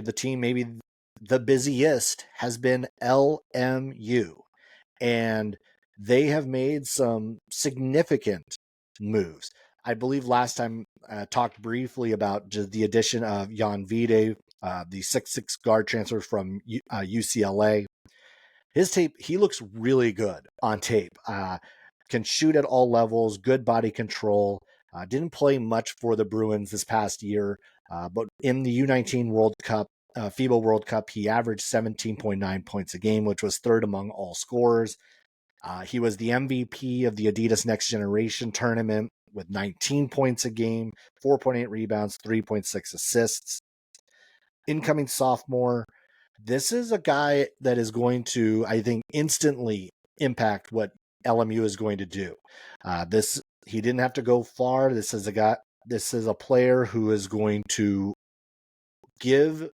the team maybe the busiest has been LMU. And they have made some significant moves. I believe last time talked briefly about just the addition of Jan Vide, the 6'6" guard transfer from UCLA. His tape, he looks really good on tape. Can shoot at all levels, good body control. Didn't play much for the Bruins this past year, but in the U19 World Cup, FIBA World Cup, he averaged 17.9 points a game, which was third among all scorers. He was the MVP of the Adidas Next Generation tournament with 19 points a game, 4.8 rebounds, 3.6 assists. Incoming sophomore. This is a guy that is going to, I think, instantly impact what LMU is going to do. He didn't have to go far. This is a player who is going to give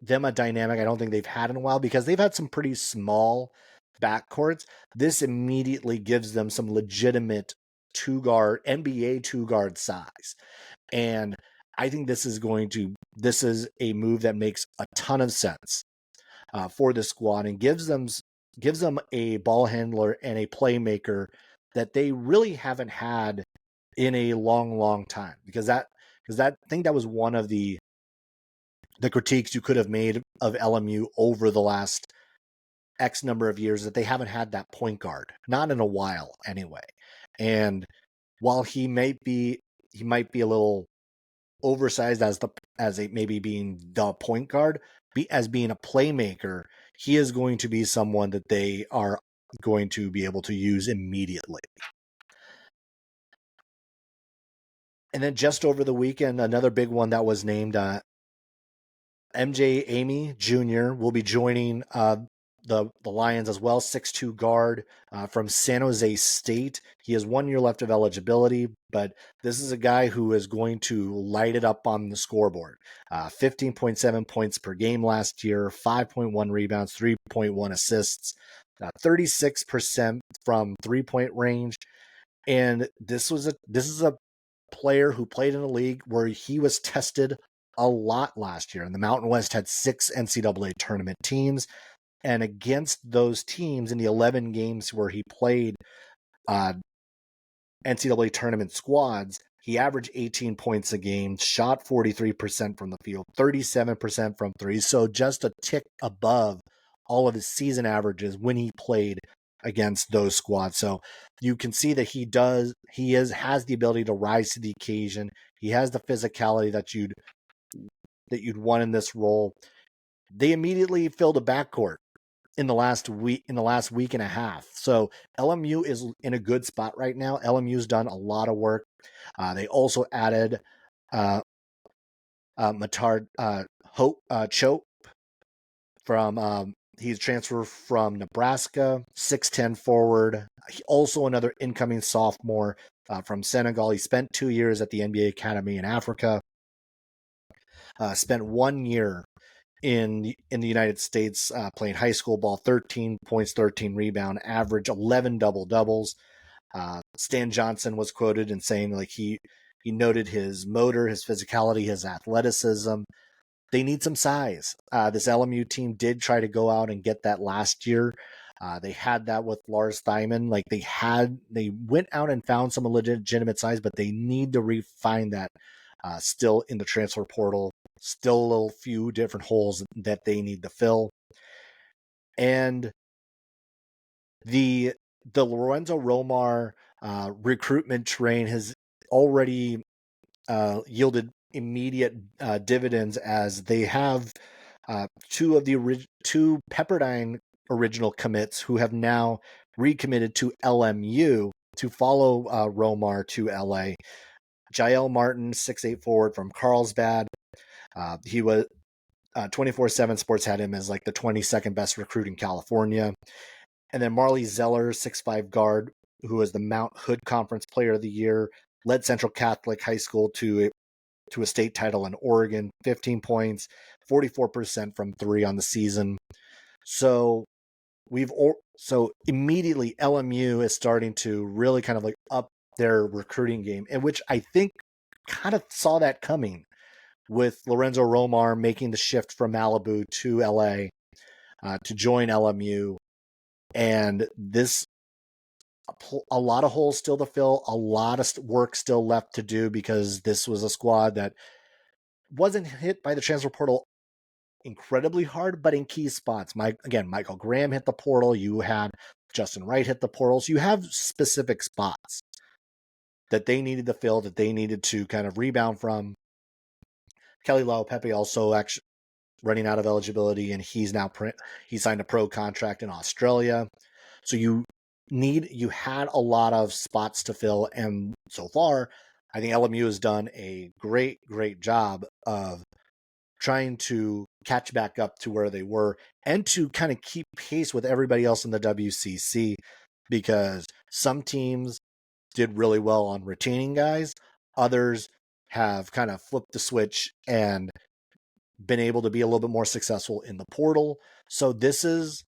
them a dynamic I don't think they've had in a while, because they've had some pretty small backcourts. This immediately gives them some legitimate NBA two guard size. And I think this is a move that makes a ton of sense for the squad, and gives them a ball handler and a playmaker that they really haven't had in a long time. Because I think that was one of the critiques you could have made of LMU over the last X number of years, that they haven't had that point guard, not in a while anyway. And while he might be a little oversized as maybe being the point guard, as being a playmaker, he is going to be someone that they are going to be able to use immediately. And then just over the weekend, another big one that was named, MJ Amy Jr. will be joining the Lions as well, 6'2" guard from San Jose State. He has 1 year left of eligibility, but this is a guy who is going to light it up on the scoreboard. 15.7 points per game last year, 5.1 rebounds, 3.1 assists, 36% from three-point range. And this is a player who played in a league where he was tested a lot last year. And the Mountain West had 6 NCAA tournament teams. And against those teams in the 11 games where he played NCAA tournament squads, he averaged 18 points a game, shot 43% from the field, 37% from three. So just a tick above all of his season averages when he played against those squads. So you can see that he has the ability to rise to the occasion. He has the physicality that you'd want in this role. They immediately filled a backcourt in the last week and a half. So LMU is in a good spot right now. LMU's done a lot of work. They also added Matard Chope from he's transferred from Nebraska, 6'10" forward. Also another incoming sophomore from Senegal. He spent 2 years at the NBA Academy in Africa. Spent 1 year in the United States playing high school ball, 13 points, 13 rebound, average 11 double-doubles. Stan Johnson was quoted in saying, like, he noted his motor, his physicality, his athleticism. They need some size. This LMU team did try to go out and get that last year. They had that with Lars Thyman. Like, they went out and found some legitimate size, but they need to refine that still in the transfer portal. Still a little few different holes that they need to fill. And the Lorenzo Romar recruitment train has already yielded immediate dividends, as they have two Pepperdine original commits who have now recommitted to LMU to follow Romar to LA. Jael Martin, 6'8" forward from Carlsbad. He was 24/7 Sports had him as like the 22nd best recruit in California. And then Marley Zeller, 6'5" guard, who was the Mount Hood Conference Player of the Year, led Central Catholic High School to a state title in Oregon, 15 points, 44% from three on the season. So immediately LMU is starting to really kind of like up their recruiting game, in which I think kind of saw that coming with Lorenzo Romar making the shift from Malibu to LA to join LMU. And a lot of holes still to fill, a lot of work still left to do, because this was a squad that wasn't hit by the transfer portal incredibly hard, but in key spots. Michael Graham hit the portal. You had Justin Wright hit the portal. So you have specific spots that they needed to fill, that they needed to kind of rebound from. Kelly Laupepe also actually running out of eligibility, and he signed a pro contract in Australia. So you had a lot of spots to fill, and so far, I think LMU has done a great job of trying to catch back up to where they were and to kind of keep pace with everybody else in the WCC, because some teams did really well on retaining guys. Others have kind of flipped the switch and been able to be a little bit more successful in the portal. So this has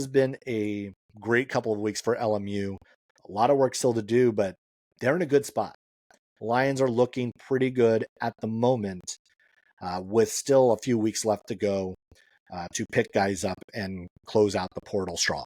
been a great couple of weeks for LMU. A lot of work still to do, but they're in a good spot. Lions are looking pretty good at the moment, with still a few weeks left to go to pick guys up and close out the portal strong.